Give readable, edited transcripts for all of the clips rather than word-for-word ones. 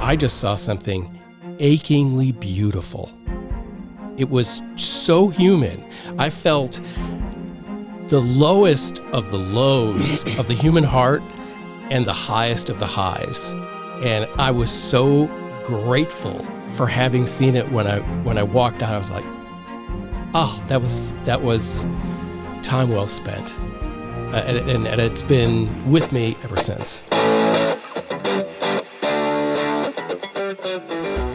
I just saw something achingly beautiful. It was so human. I felt the lowest of the lows of the human heart and the highest of the highs. And I was so grateful for having seen it when I walked out. I was like, oh, that was time well spent. And it's been with me ever since.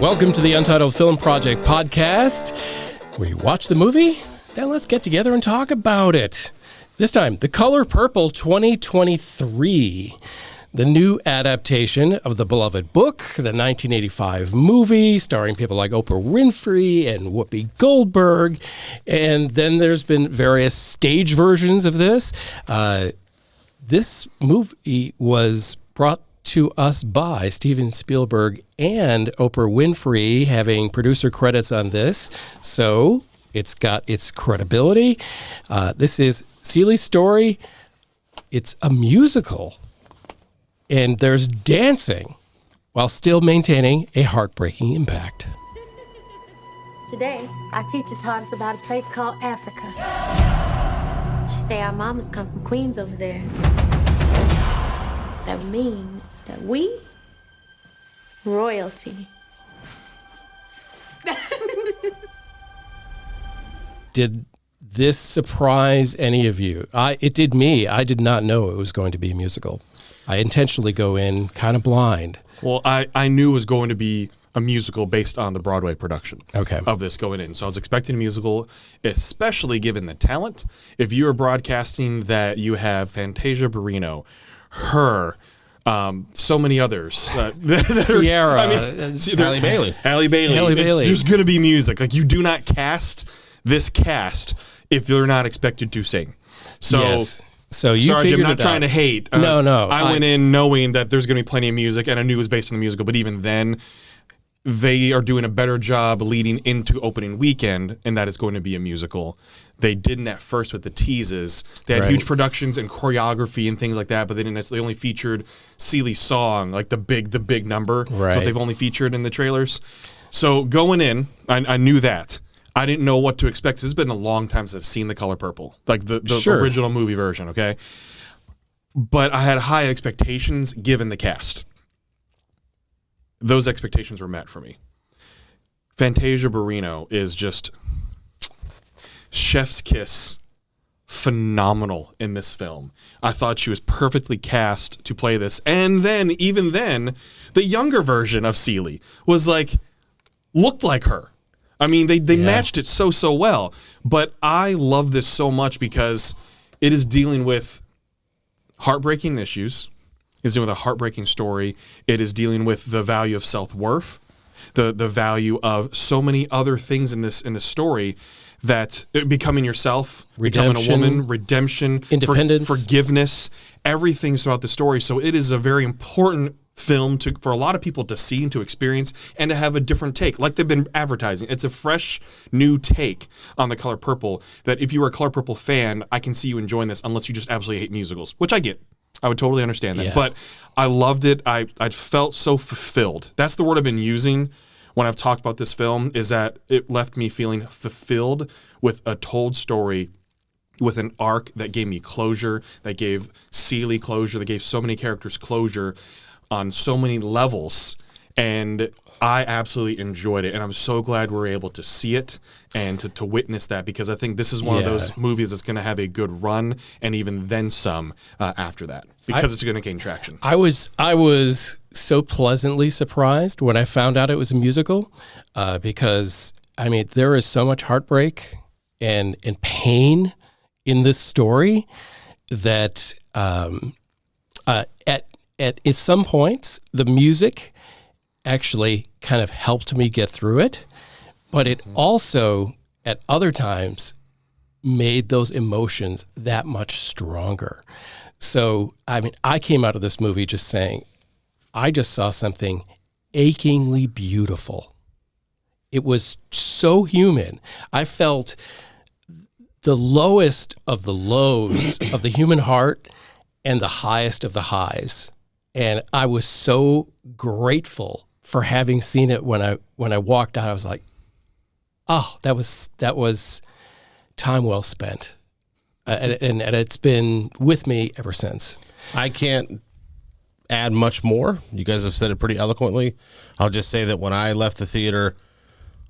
Welcome to the Untitled Film Project Podcast, where you watch the movie, then let's get together and talk about it. This time, The Color Purple 2023, the new adaptation of the beloved book, the 1985 movie starring people like Oprah Winfrey and Whoopi Goldberg. And then there's been various stage versions of this. This movie was brought to us by Steven Spielberg and Oprah Winfrey, having producer credits on this. So it's got its credibility. This is Ceely's story. It's a musical. And there's dancing while still maintaining a heartbreaking impact. Today, our teacher taught us about a place called Africa. She say our mamas come from Queens over there. That means that we, royalty. Did this surprise any of you? It did me. I did not know it was going to be a musical. I intentionally go in kind of blind. Well, I knew it was going to be a musical based on the Broadway production of this going in. So I was expecting a musical, especially given the talent. If you are broadcasting that you have Fantasia Barrino, H.E.R, so many others. H.E.R, Halle Bailey. It's just going to be music. Like, you do not cast this cast if you're not expected to sing. So, yes. So you sorry, figured Jim, not trying to hate. No. I went in knowing that there's going to be plenty of music, and I knew it was based on the musical. But even then, they are doing a better job leading into opening weekend, and that is going to be a musical. They didn't at first with the teases. They had huge productions and choreography and things like that, but they didn't. They only featured Ceely's song, like the big number. Right. So they've only featured in the trailers. So going in, I knew that. I didn't know what to expect. It's been a long time since I've seen The Color Purple, like the original movie version, okay? But I had high expectations given the cast. Those expectations were met for me. Fantasia Barrino is just chef's kiss, phenomenal in this film. I thought she was perfectly cast to play this. And then, even then, the younger version of Ceely was looked like her. I mean, they matched it so well. But I love this so much because it is dealing with heartbreaking issues. It's dealing with a heartbreaking story. It is dealing with the value of self-worth, the value of so many other things in this story, that becoming yourself, becoming a woman, redemption, independence, forgiveness, everything's about the story. So it is a very important film for a lot of people to see and to experience and to have a different take, like they've been advertising. It's a fresh, new take on The Color Purple that if you were a Color Purple fan, I can see you enjoying this unless you just absolutely hate musicals, which I get. I would totally understand that. Yeah. But I loved it. I felt so fulfilled. That's the word I've been using when I've talked about this film, is that it left me feeling fulfilled with a told story, with an arc that gave me closure, that gave Ceely closure, that gave so many characters closure on so many levels, and I absolutely enjoyed it, and I'm so glad we're able to see it and to witness that, because I think this is one of those movies that's going to have a good run, and even then some after that, because it's going to gain traction. I was so pleasantly surprised when I found out it was a musical, because I mean, there is so much heartbreak and pain in this story that at some points, the music actually kind of helped me get through it, but it also, at other times, made those emotions that much stronger. So, I mean, I came out of this movie just saying, I just saw something achingly beautiful. It was so human. I felt the lowest of the lows of the human heart and the highest of the highs. And I was so grateful for having seen it when I walked out. I was like, oh, that was time well spent, and it's been with me ever since. I can't add much more. You guys have said it pretty eloquently. I'll just say that when I left the theater,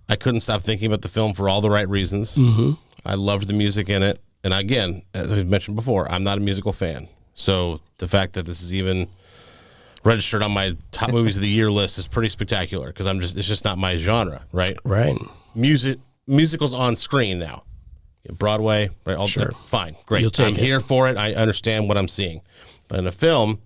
I couldn't stop thinking about the film for all the right reasons. Mm-hmm. I loved the music in it. And again, as I mentioned before, I'm not a musical fan. So the fact that this is even registered on my top movies of the year list is pretty spectacular because it's just not my genre, right? Right. Musicals on screen now. Broadway, right? All Sure. Fine, great. You'll take I'm here for it. I understand what I'm seeing. But in a film,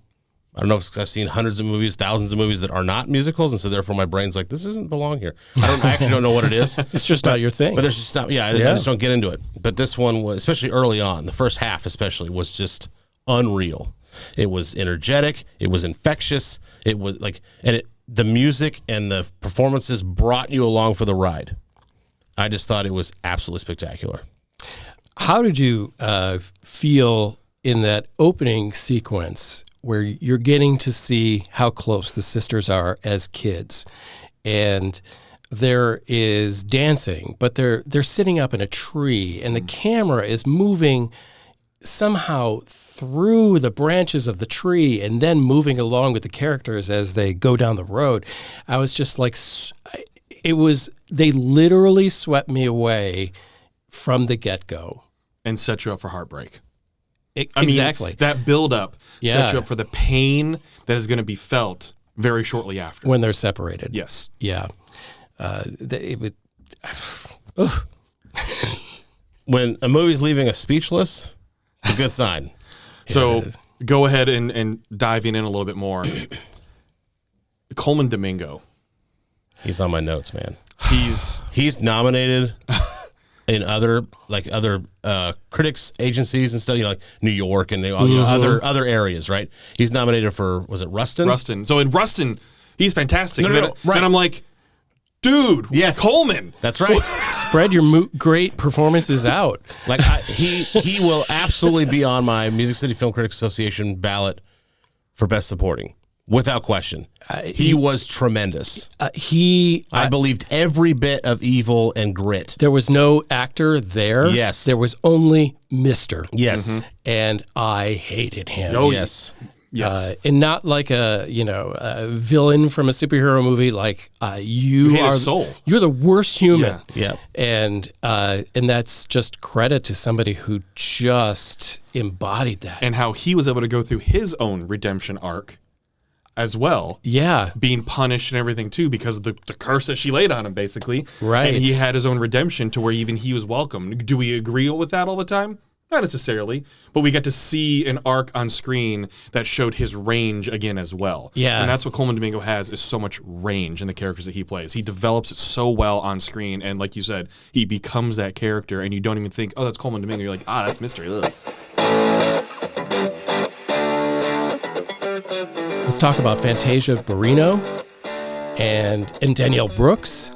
I don't know if it's because I've seen hundreds of movies, thousands of movies that are not musicals, and so therefore my brain's like, this doesn't belong here. I actually don't know what it is. It's just not your thing. But there's just not, I just don't get into it. But this one was, especially early on, the first half especially, was just unreal. It was energetic. It was infectious. It was like, the music and the performances brought you along for the ride. I just thought it was absolutely spectacular. How did you feel in that opening sequence where you're getting to see how close the sisters are as kids, and there is dancing, but they're sitting up in a tree, and the camera is moving somehow through the branches of the tree and then moving along with the characters as they go down the road? I was just like, they literally swept me away from the get-go. And set you up for heartbreak. Exactly. That build-up sets you up for the pain that is going to be felt very shortly after. When they're separated. Yes. Yeah. It would. When a movie's leaving us speechless, it's a good sign. So go ahead and diving in a little bit more. Coleman Domingo. He's on my notes, man. He's nominated in other critics agencies and stuff, like New York and other areas, right? He's nominated for, was it Rustin? Rustin. So in Rustin, he's fantastic. No, right. Then I'm like, dude, yes, Coleman. That's right. Spread your great performances out. Like he will absolutely be on my Music City Film Critics Association ballot for Best Supporting. Without question. He was tremendous. I believed every bit of evil and grit. There was no actor there. Yes. There was only Mr. Yes. Mm-hmm. And I hated him. Oh, yes. Yes. And not like a villain from a superhero movie. Like you hate are his soul. You're the worst human. Yeah. And that's just credit to somebody who just embodied that. And how he was able to go through his own redemption arc as well. Yeah. Being punished and everything too because of the curse that she laid on him, basically. Right. And he had his own redemption to where even he was welcome. Do we agree with that all the time? Not necessarily, but we got to see an arc on screen that showed his range again as well. Yeah. And that's what Coleman Domingo has, is so much range in the characters that he plays. He develops it so well on screen, and like you said, he becomes that character, and you don't even think, oh, that's Coleman Domingo. You're like, that's Mystery. Ugh. Let's talk about Fantasia Barrino and Danielle Brooks.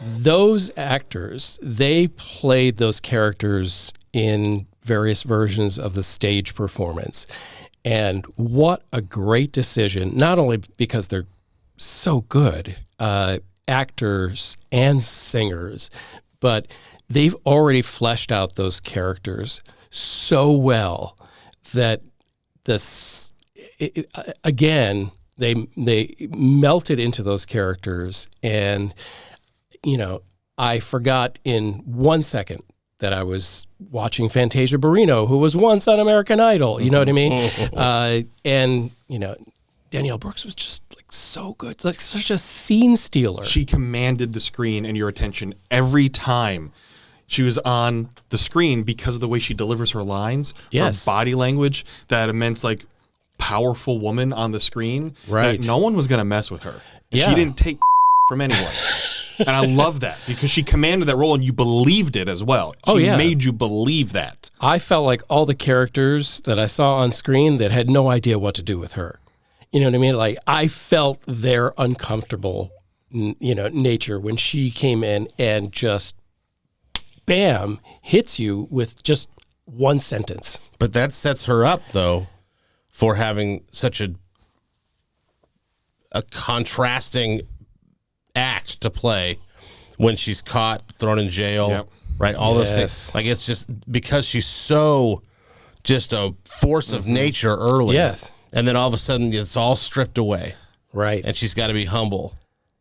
Those actors, they played those characters in various versions of the stage performance. And what a great decision, not only because they're so good actors and singers, but they've already fleshed out those characters so well that again, they melted into those characters, and I forgot in 1 second that I was watching Fantasia Barrino, who was once on American Idol. You know what I mean? And Danielle Brooks was just like so good, like such a scene stealer. She commanded the screen and your attention every time she was on the screen because of the way she delivers her lines, yes, her body language, that immense like powerful woman on the screen. Right. That no one was going to mess with her. Yeah. She didn't take from anyone. And I love that because she commanded that role and you believed it as well. She made you believe that. I felt like all the characters that I saw on screen that had no idea what to do with her. You know what I mean? Like I felt their uncomfortable, nature when she came in and just, bam, hits you with just one sentence. But that sets her up, though, for having such a contrasting act to play when she's caught, thrown in jail, Yep. right? All those things. Like, it's just because she's so just a force of nature early. Yes. And then all of a sudden it's all stripped away. Right. And she's got to be humble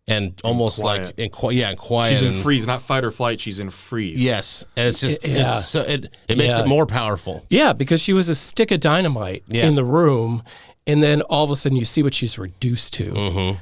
and almost quiet. like and quiet. She's in and- freeze, not fight or flight. She's in freeze. Yes. And it's just, Yeah. it's so, it makes it more powerful. Yeah, because she was a stick of dynamite in the room, and then all of a sudden you see what she's reduced to.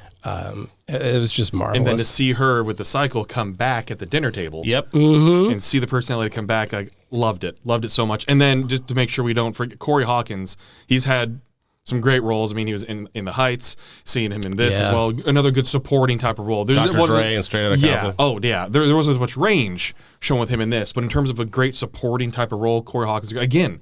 It was just marvelous. And then to see her with the cycle come back at the dinner table. Yep. And see the personality come back, I loved it so much. And then just to make sure we don't forget, Corey Hawkins, he's had some great roles. I mean, he was in The Heights, seeing him in this as well. Another good supporting type of role. Dr. Dre and Straight Outta Compton. Oh, yeah. There wasn't as much range shown with him in this, but in terms of a great supporting type of role, Corey Hawkins, again,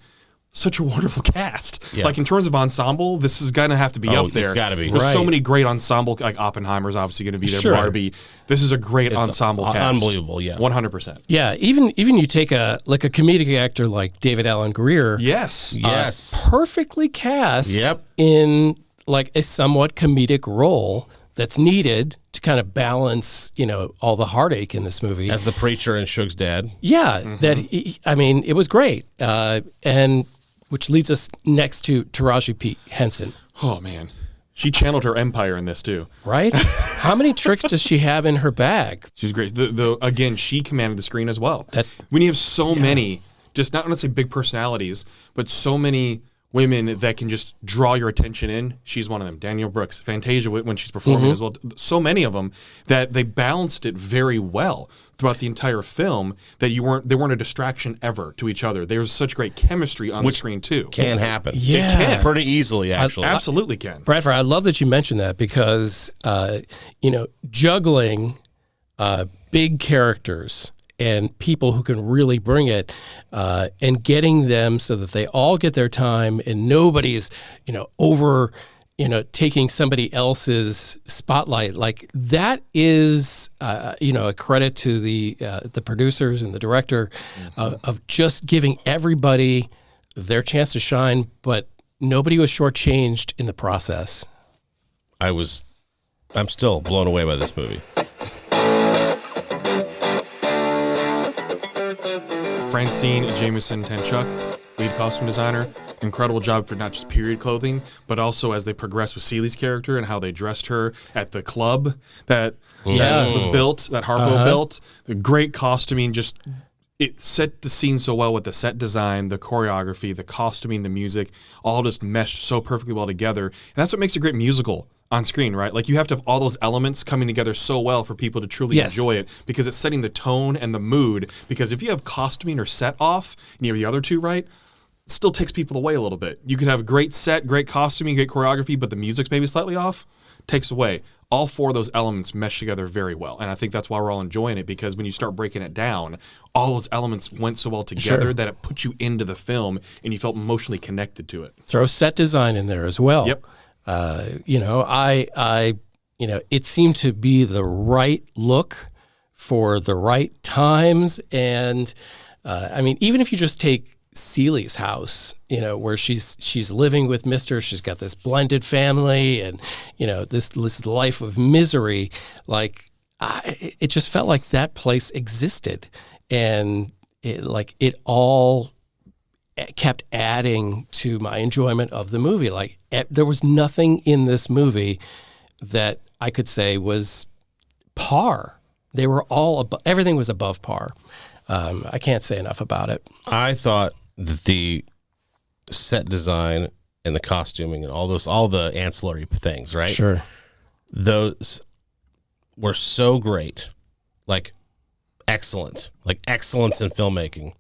such a wonderful cast. Yeah. Like in terms of ensemble, this is going to have to be up there. It's got to be. There's so Right. many great ensemble, like Oppenheimer's obviously going to be there. Sure. Barbie. This is a great ensemble cast. Unbelievable, yeah. 100%. yeah, even you take a comedic actor like David Allen Greer, Yes. Yes. perfectly cast Yep. in like a somewhat comedic role that's needed to kind of balance, all the heartache in this movie. As the preacher and Suge's dad. Yeah, it was great. And which leads us next to Taraji P. Henson, Oh, man. She channeled her empire in this, too. right? How many tricks does she have in her bag? She's great. Again, she commanded the screen as well. That- When you have so many, just not let's say big personalities, but so many women that can just draw your attention in. She's one of them. Danielle Brooks, Fantasia when she's performing as well. So many of them that they balanced it very well throughout the entire film. That they weren't a distraction ever to each other. There was such great chemistry on the screen too. Can happen. Yeah. It can. Pretty easily, actually. Absolutely can. Bradford, I love that you mentioned that because, juggling big characters and people who can really bring it and getting them so that they all get their time and nobody's, over, taking somebody else's spotlight. Like that is, a credit to the producers and the director of just giving everybody their chance to shine, but nobody was shortchanged in the process. I'm still blown away by this movie. Francine Jameson Tanchuk, lead costume designer, incredible job for not just period clothing, but also as they progress with Celie's character and how they dressed her at the club that was built, that Harpo built. The great costuming, just it set the scene so well with the set design, the choreography, the costuming, the music, all just meshed so perfectly well together. And that's what makes a great musical on screen, right? Like you have to have all those elements coming together so well for people to truly enjoy it because it's setting the tone and the mood. Because if you have costuming or set off and you have the other two right, it still takes people away a little bit. You could have great set, great costuming, great choreography, but the music's maybe slightly off, takes away. All four of those elements mesh together very well. And I think that's why we're all enjoying it because when you start breaking it down, all those elements went so well together that it put you into the film and you felt emotionally connected to it. Throw set design in there as well. Yep. It seemed to be the right look for the right times. And even if you just take Celie's house, where she's living with Mr. She's got this blended family and, this life of misery, it just felt like that place existed. And it all kept adding to my enjoyment of the movie. Like there was nothing in this movie that I could say was par. They were all everything was above par. I can't say enough about it. I thought that the set design and the costuming and all the ancillary things, right? Sure. Those were so great, like excellent, like excellence in filmmaking.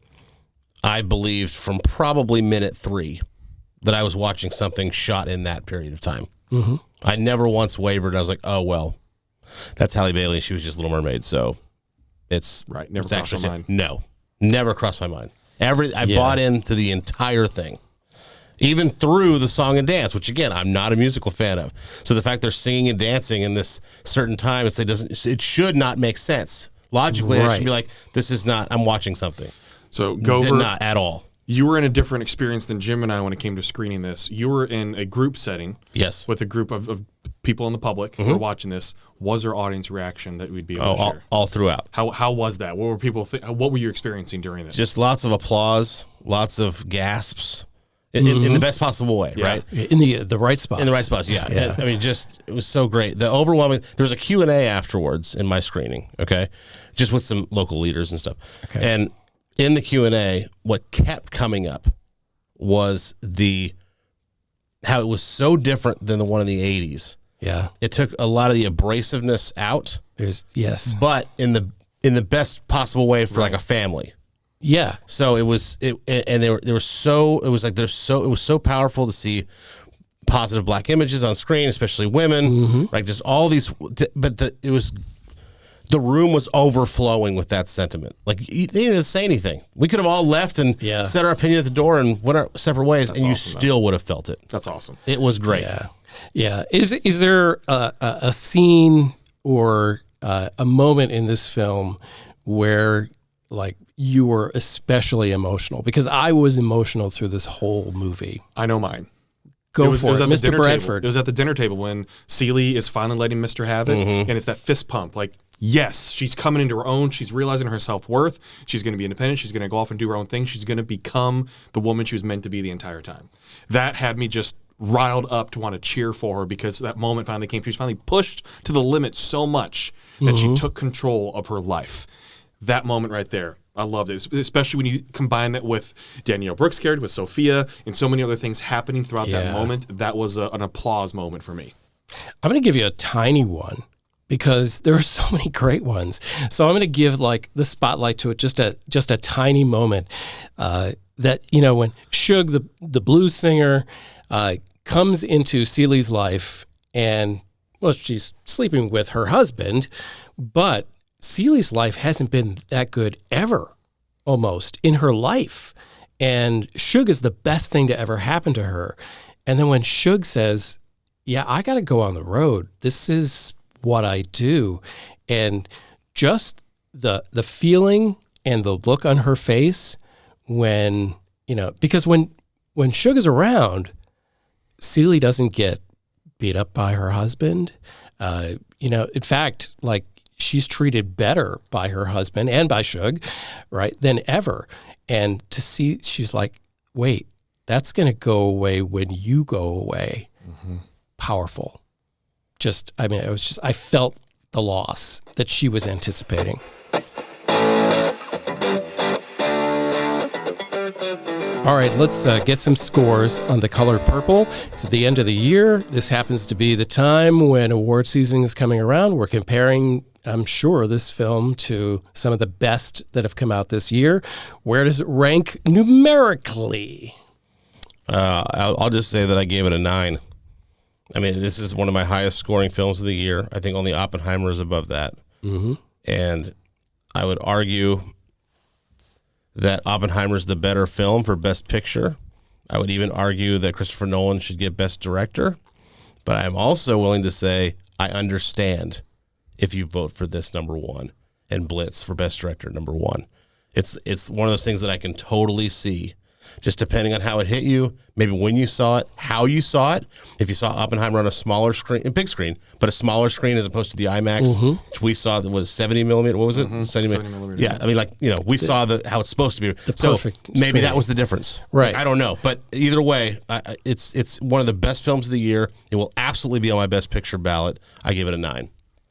I believed from probably minute 3 that I was watching something shot in that period of time. Mm-hmm. I never once wavered. I was like, oh, well, that's Halle Bailey. She was just Little Mermaid. So it's right. Never it's crossed actually my mind. No, never crossed my mind. I bought into the entire thing, even through the song and dance, which again, I'm not a musical fan of. So the fact they're singing and dancing in this certain time, it should not make sense. Logically, I should be like, this is not, I'm watching something. So Gover, not at all. You were in a different experience than Jim and I when it came to screening this. You were in a group setting. Yes. With a group of people in the public who are watching this, was there audience reaction that we'd be able to share? All throughout. How was that? What were people? What were you experiencing during this? Just lots of applause, lots of gasps, in the best possible way, right? In the right spots. In the right spots, yeah. I mean, just it was so great. The overwhelming. There was a Q&A afterwards in my screening, okay, just with some local leaders and stuff. Okay. And in the Q&A, what kept coming up was how it was so different than the one in the 80s. Yeah. It took a lot of the abrasiveness out, but in the best possible way for like a family. Yeah. So it was it was so powerful to see positive black images on screen, especially women, like just all these. But the room was overflowing with that sentiment. Like they didn't say anything. We could have all left and said our opinion at the door and went our separate ways, and you still would have felt it. That's awesome. It was great. Yeah. Is there a scene or a moment in this film where like you were especially emotional? Because I was emotional through this whole movie. I know mine. Go for it, Mr. Bradford. It was at the dinner table when Celie is finally letting Mr. have it, and it's that fist pump. Like, yes, she's coming into her own. She's realizing her self-worth. She's going to be independent. She's going to go off and do her own thing. She's going to become the woman she was meant to be the entire time. That had me just riled up to want to cheer for her because that moment finally came. She was finally pushed to the limit so much that she took control of her life. That moment right there. I loved it, especially when you combine that with Danielle Brooks' character, with Sophia, and so many other things happening throughout that moment. That was an applause moment for me. I'm going to give you a tiny one because there are so many great ones. So I'm going to give like the spotlight to it, just a tiny moment that, you know, when Shug, the blues singer, comes into Celie's life and, well, she's sleeping with her husband, but Celie's life hasn't been that good ever, almost, in her life. And Shug is the best thing to ever happen to her. And then when Shug says, yeah, I got to go on the road. This is what I do. And just the feeling and the look on her face when, you know, because when Shug is around, Celie doesn't get beat up by her husband. You know, in fact, like, she's treated better by her husband and by Shug, right, than ever. And to see, she's like, wait, that's going to go away when you go away. Powerful. Just, I mean, I felt the loss that she was anticipating. All right, let's get some scores on The Color Purple. It's at the end of the year. This happens to be the time when award season is coming around. We're comparing, I'm sure, this film to some of the best that have come out this year. Where does it rank numerically? I'll just say that I gave it a 9. I mean, this is one of my highest scoring films of the year. I think only Oppenheimer is above that. And I would argue that Oppenheimer is the better film for Best Picture. I would even argue that Christopher Nolan should get Best Director. But I'm also willing to say I understand if you vote for this number 1 and Blitz for Best Director number 1. It's one of those things that I can totally see, just depending on how it hit you, maybe when you saw it, how you saw it. If you saw Oppenheimer on a smaller screen, a big screen, but a smaller screen as opposed to the IMAX, which we saw that was 70 millimeter. What was it? 70 millimeter. Yeah, I mean, like, you know, we saw how it's supposed to be. The perfect maybe screen. that was the difference. Right. Like, I don't know. But either way, it's one of the best films of the year. It will absolutely be on my Best Picture ballot. I give it a 9.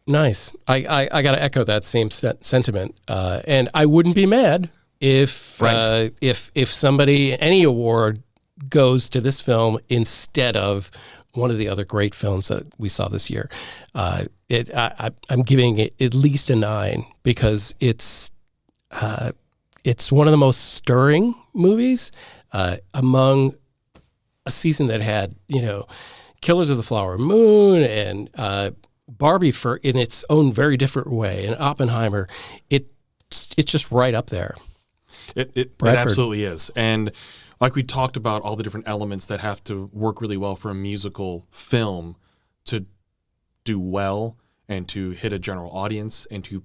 Nice. I got to echo that same sentiment. And I wouldn't be mad if somebody, any award goes to this film instead of one of the other great films that we saw this year. I'm giving it at least a 9 because it's one of the most stirring movies among a season that had, you know, Killers of the Flower Moon and Barbie in its own very different way, and Oppenheimer. It's just right up there. It absolutely is. And like we talked about, all the different elements that have to work really well for a musical film to do well and to hit a general audience and to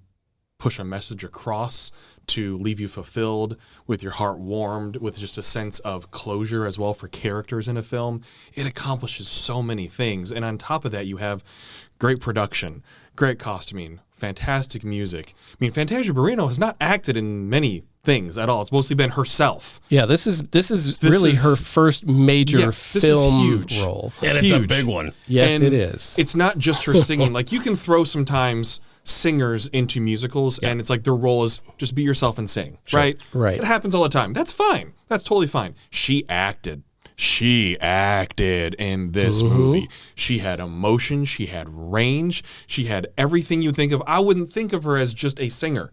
push a message across, to leave you fulfilled, with your heart warmed, with just a sense of closure as well for characters in a film. It accomplishes so many things. And on top of that, you have great production, great costuming, fantastic music. I mean, Fantasia Barrino has not acted in many things at all. It's mostly been herself. Yeah, this is really her first major film role. And it's a big one. Yes, and it is. It's not just her singing. Like, you can throw sometimes singers into musicals, and it's like their role is just be yourself and sing, right? Right. It happens all the time. That's fine. That's totally fine. She acted in this movie. She had emotion. She had range. She had everything you think of. I wouldn't think of her as just a singer.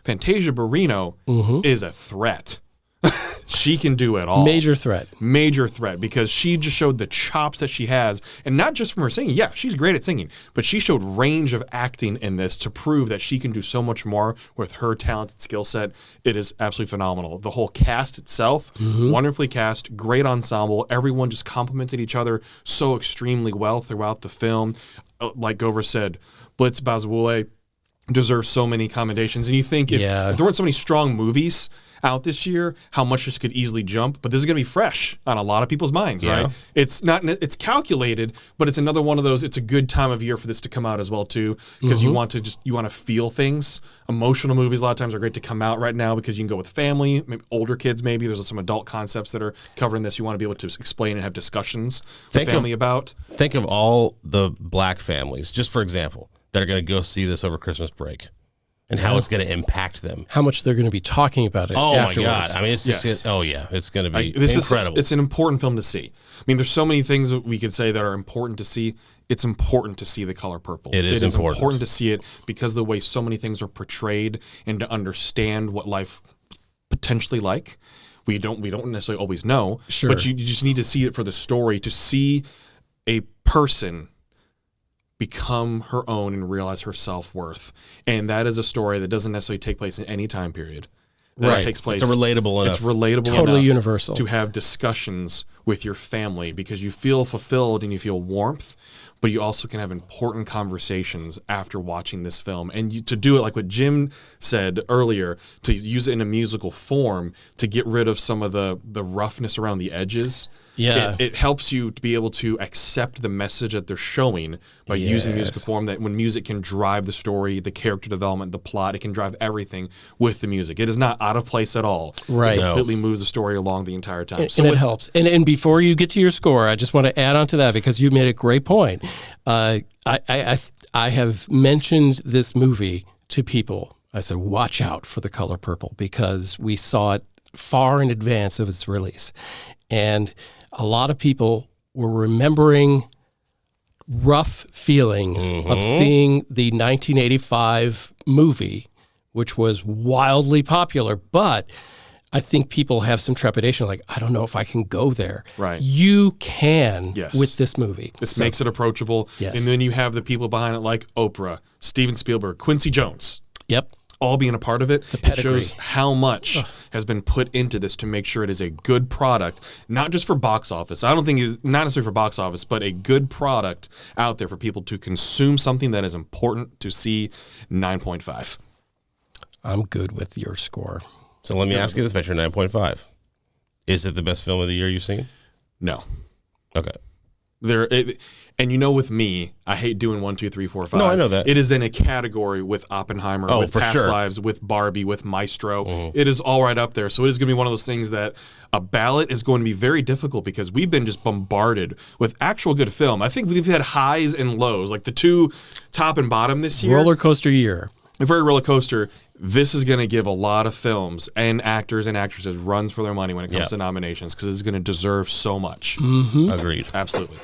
Fantasia Barrino is a threat. She can do it all. Major threat, because she just showed the chops that she has, and not just from her singing. Yeah, she's great at singing, but she showed range of acting in this to prove that she can do so much more with her talented skill set. It is absolutely phenomenal. The whole cast itself, wonderfully cast, great ensemble. Everyone just complimented each other so extremely well throughout the film. Like Gover said, Blitz Bazawule deserves so many commendations. And you think if there weren't so many strong movies out this year, how much this could easily jump. But this is going to be fresh on a lot of people's minds, right? It's not. It's calculated, but it's another one of those. It's a good time of year for this to come out as well too, because you want to feel things. Emotional movies a lot of times are great to come out right now because you can go with family, maybe older kids. Maybe there's some adult concepts that are covering this. You want to be able to explain and have discussions with family about. Think of all the black families, just for example, that are going to go see this over Christmas break. And how it's going to impact them. How much they're going to be talking about it afterwards. My God. I mean, it's just, it's going to be incredible. It's an important film to see. I mean, there's so many things that we could say that are important to see. It's important to see The Color Purple. It is important to see it because of the way so many things are portrayed and to understand what life potentially like. We don't necessarily always know, but you just need to see it for the story, to see a person become her own and realize her self-worth. And that is a story that doesn't necessarily take place in any time period. That takes place. It's relatable enough. It's relatable totally enough universal to have discussions with your family because you feel fulfilled and you feel warmth, but you also can have important conversations after watching this film. And to do it like what Jim said earlier, to use it in a musical form to get rid of some of the roughness around the edges. Yeah. It helps you to be able to accept the message that they're showing by using the musical form, that when music can drive the story, the character development, the plot, it can drive everything with the music. It is not out of place at all. Right. It completely moves the story along the entire time. And it helps. And before you get to your score, I just want to add on to that because you made a great point. I have mentioned this movie to people. I said, watch out for The Color Purple because we saw it far in advance of its release. And a lot of people were remembering rough feelings of seeing the 1985 movie, which was wildly popular, but I think people have some trepidation, like, I don't know if I can go there. Right. You can with this movie. This makes it approachable. Yes. And then you have the people behind it like Oprah, Steven Spielberg, Quincy Jones. Yep. All being a part of it. It shows how much has been put into this to make sure it is a good product, not just for box office. I don't think it's not necessarily for box office, but a good product out there for people to consume something that is important to see. 9.5. I'm good with your score. So let me ask you this about your 9.5. Is it the best film of the year you've seen? No. Okay. And you know, with me, I hate doing 1, 2, 3, 4, 5. No, I know that. It is in a category with Oppenheimer, with Past Lives, with Barbie, with Maestro. It is all right up there. So it is going to be one of those things that a ballot is going to be very difficult because we've been just bombarded with actual good film. I think we've had highs and lows, like the two top and bottom this year. Roller coaster year. A very roller coaster. This is going to give a lot of films and actors and actresses runs for their money when it comes to nominations because it's going to deserve so much. Agreed. Absolutely.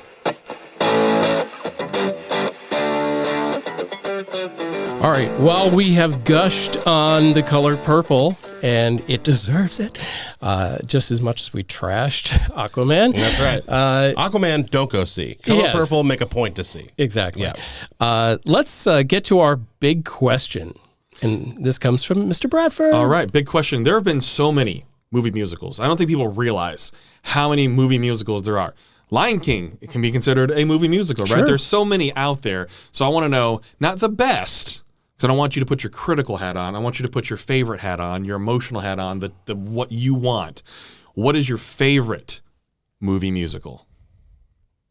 All right. Well, we have gushed on The Color Purple, and it deserves it just as much as we trashed Aquaman. That's right. Aquaman, don't go see. Color Purple, make a point to see. Exactly. Yeah. Let's get to our big question. And this comes from Mr. Bradford. All right. Big question. There have been so many movie musicals. I don't think people realize how many movie musicals there are. Lion King it can be considered a movie musical, right? There's so many out there. So I want to know, not the best, So I don't want you to put your critical hat on. I want you to put your favorite hat on, your emotional hat on, the what you want. What is your favorite movie musical?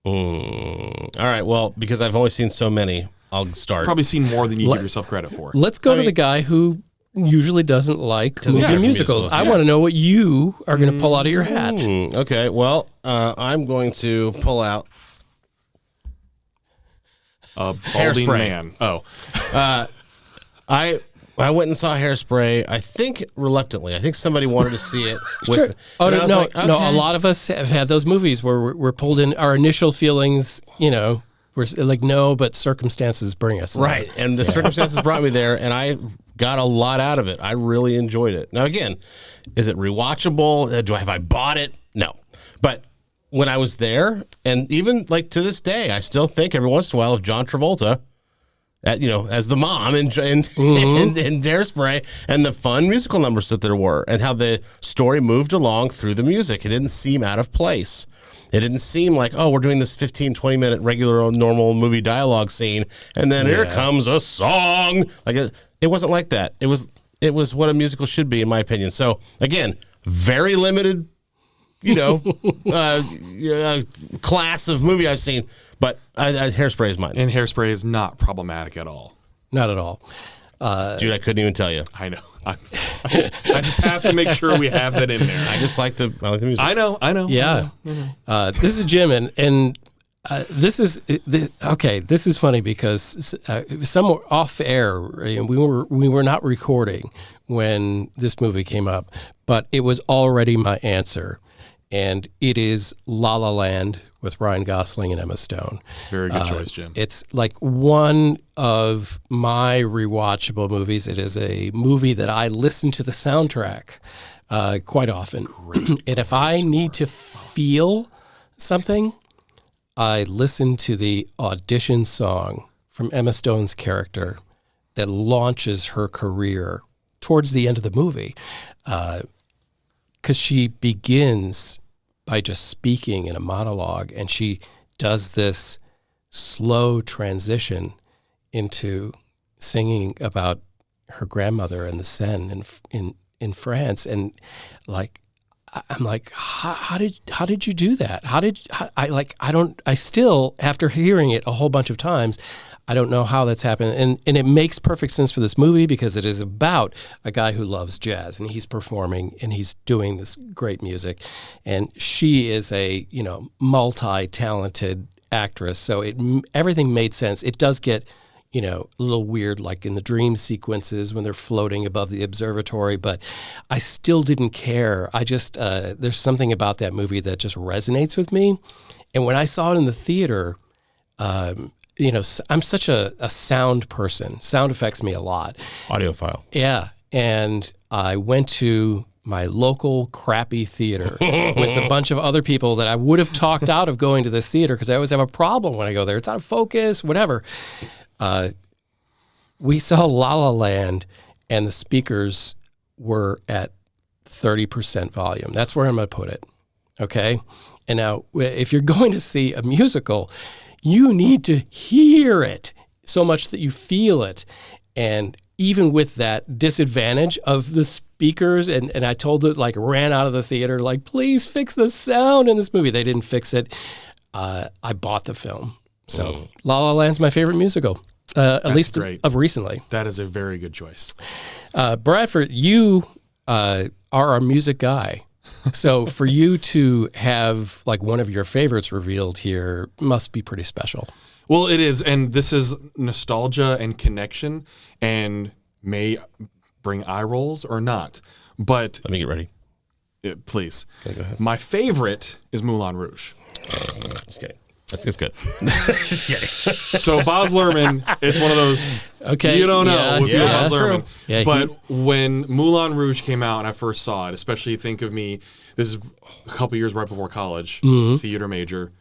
All right. Well, because I've only seen so many, I'll start. Probably seen more than you give yourself credit for. Let's go to the guy who usually doesn't like movie musicals. I want to know what you are going to pull out of your hat. Okay. Well, I'm going to pull out A balding Hairspray. man. Oh. I went and saw Hairspray, I think reluctantly. I think somebody wanted to see it. Sure. And I was No. like, A okay. lot of us have had those movies where we're pulled in. Our initial feelings, we're like, no, but circumstances bring us there. Right. And the circumstances brought me there, and I got a lot out of it. I really enjoyed it. Now, again, is it rewatchable? Have I bought it? No. But when I was there, and even like to this day, I still think every once in a while of John Travolta, as the mom in Hairspray, and the fun musical numbers that there were, and how the story moved along through the music. It didn't seem out of place. It didn't seem like, oh, we're doing this 15, 20-minute regular, normal movie dialogue scene, and then here comes a song. Like it wasn't like that. It was what a musical should be, in my opinion. So, again, very limited, class of movie I've seen, but Hairspray is mine. And Hairspray is not problematic at all. Not at all. Dude, I couldn't even tell you. I know. I just have to make sure we have that in there. I just like the music. I know. Yeah. This is Jim, and this is okay. This is funny because somewhere off air, we were not recording when this movie came up, but it was already my answer, and it is La La Land with Ryan Gosling and Emma Stone. Very good choice, Jim. It's like one of my rewatchable movies. It is a movie that I listen to the soundtrack quite often. And if I need to feel something, I listen to the audition song from Emma Stone's character that launches her career towards the end of the movie. Because she begins by just speaking in a monologue, and she does this slow transition into singing about her grandmother and the Seine in France, and like I'm like, how did you do that? I still, after hearing it a whole bunch of times, I don't know how that's happened. And it makes perfect sense for this movie because it is about a guy who loves jazz, and he's performing and he's doing this great music. And she is a, multi-talented actress. So everything made sense. It does get, a little weird, like in the dream sequences when they're floating above the observatory, but I still didn't care. I just, there's something about that movie that just resonates with me. And when I saw it in the theater, I'm such a sound person. Sound affects me a lot. Audiophile. Yeah. And I went to my local crappy theater with a bunch of other people that I would have talked out of going to this theater because I always have a problem when I go there. It's out of focus, whatever. We saw La La Land, and the speakers were at 30% volume. That's where I'm going to put it. Okay? And now, if you're going to see a musical, you need to hear it so much that you feel it. And even with that disadvantage of the speakers, and I told it, ran out of the theater, please fix the sound in this movie. They didn't fix it. I bought the film. So La La Land's my favorite musical, at least great. Of recently. That is a very good choice. Bradford, you are our music guy. So for you to have one of your favorites revealed here must be pretty special. Well, it is, and this is nostalgia and connection, and may bring eye rolls or not. But Let me get ready. Please. Okay, go ahead. My favorite is Moulin Rouge. Just kidding. That's good. Just kidding. So Baz Luhrmann, it's one of those you don't know with Baz Luhrmann. Yeah, but when Moulin Rouge came out and I first saw it, especially think of me, this is a couple years right before college, theater major,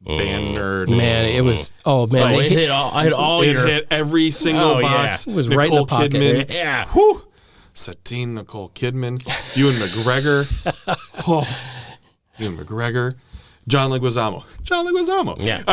band nerd. Man, it was It hit all It your... hit every single box. It was right in the pocket. Kidman. Yeah. Whew. Satine Nicole Kidman. Ewan McGregor. Ewan McGregor. John Leguizamo. Yeah.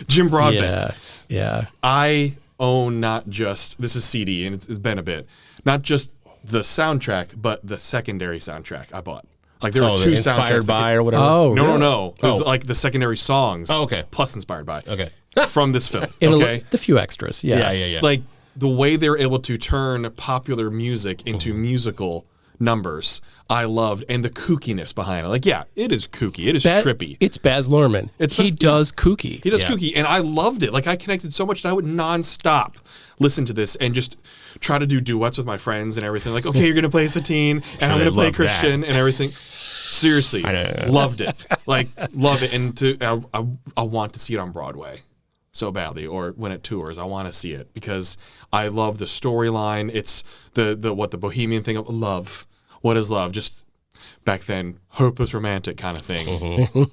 Jim Broadbent. Yeah. I own not just, this is CD and it's been a bit, not just the soundtrack, but the secondary soundtrack I bought. Like there were 2 inspired soundtracks by or whatever. Oh, No, really? no. It was like the secondary songs. Oh, okay. Plus inspired by. Okay. From this film. And Okay. the few extras. Yeah. Yeah. Like the way they were able to turn popular music into musical numbers, I loved, and the kookiness behind it. Like, yeah, it is kooky. It is trippy. It's Baz Luhrmann. He does kooky. He does Yeah. kooky, and I loved it. Like, I connected so much that I would nonstop listen to this and just try to do duets with my friends and everything. Like, okay, you're going to play Satine, and I'm going to play love that. Christian and everything. Seriously, know. loved it. Like, love it. And I want to see it on Broadway so badly, or when it tours, I want to see it because I love the storyline. It's the bohemian thing of love. What is love? Just back then, hopeless romantic kind of thing.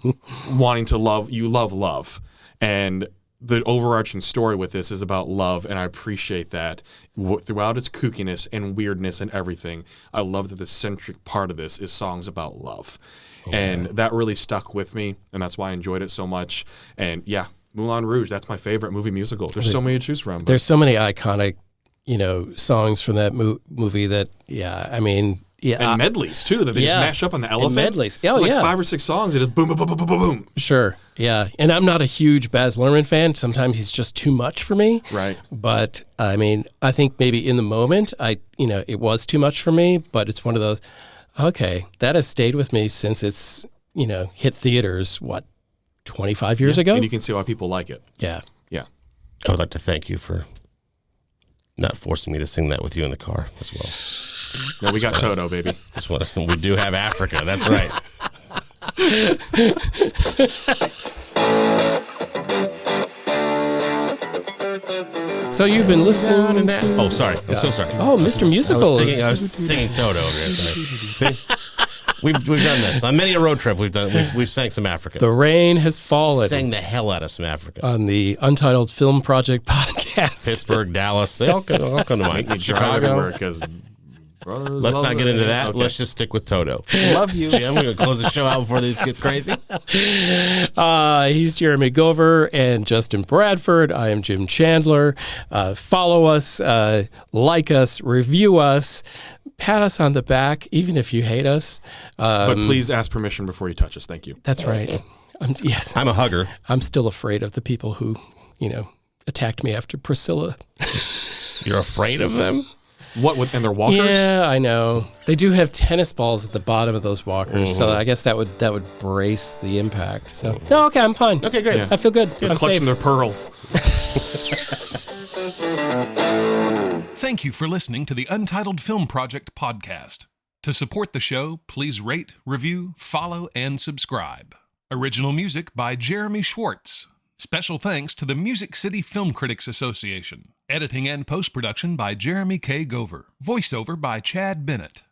Wanting to love, you love. And the overarching story with this is about love, and I appreciate that throughout its kookiness and weirdness and everything. I love that the centric part of this is songs about love. And that really stuck with me, and that's why I enjoyed it so much. And yeah, Moulin Rouge, that's my favorite movie musical. There's so many to choose from. There's so many iconic, songs from that movie that, I mean, and medleys too that they just mash up on the elephant. And medleys. There's like 5 or 6 songs. It just boom, boom, boom, boom, boom, boom. Sure. Yeah. And I'm not a huge Baz Luhrmann fan. Sometimes he's just too much for me. Right. But I mean, I think maybe in the moment, it was too much for me. But it's one of those. Okay, that has stayed with me since it's hit theaters. 25 years ago. And you can see why people like it. Yeah. Yeah. I would like to thank you for not forcing me to sing that with you in the car as well. No, we got Toto, baby. We do have Africa. That's right. So you've been listening to... Oh, sorry. I'm so sorry. Oh, Mr. Musical is... I was singing Toto over here tonight. See? We've done this. On many a road trip we've sang some Africa. The rain has fallen. Sang the hell out of some Africa. On the Untitled Film Project Podcast. Pittsburgh, Dallas, they all come to mind. Chicago. Because Let's not get into that. Okay. Let's just stick with Toto. Love you. Jim, we're going to close the show out before this gets crazy. He's Jeremy Gover and Justin Bradford. I am Jim Chandler. Follow us, like us, review us, pat us on the back, even if you hate us. But please ask permission before you touch us. Thank you. That's right. I'm a hugger. I'm still afraid of the people who, attacked me after Priscilla. You're afraid of them? What, and they're walkers? Yeah, I know. They do have tennis balls at the bottom of those walkers, so I guess that would brace the impact. So, no, okay, I'm fine. Okay, great. Yeah. I feel good. I'm Clutching safe. their pearls. Thank you for listening to the Untitled Film Project Podcast. To support the show, please rate, review, follow, and subscribe. Original music by Jeremy Schwartz. Special thanks to the Music City Film Critics Association. Editing and post-production by Jeremy K. Gover. Voiceover by Chad Bennett.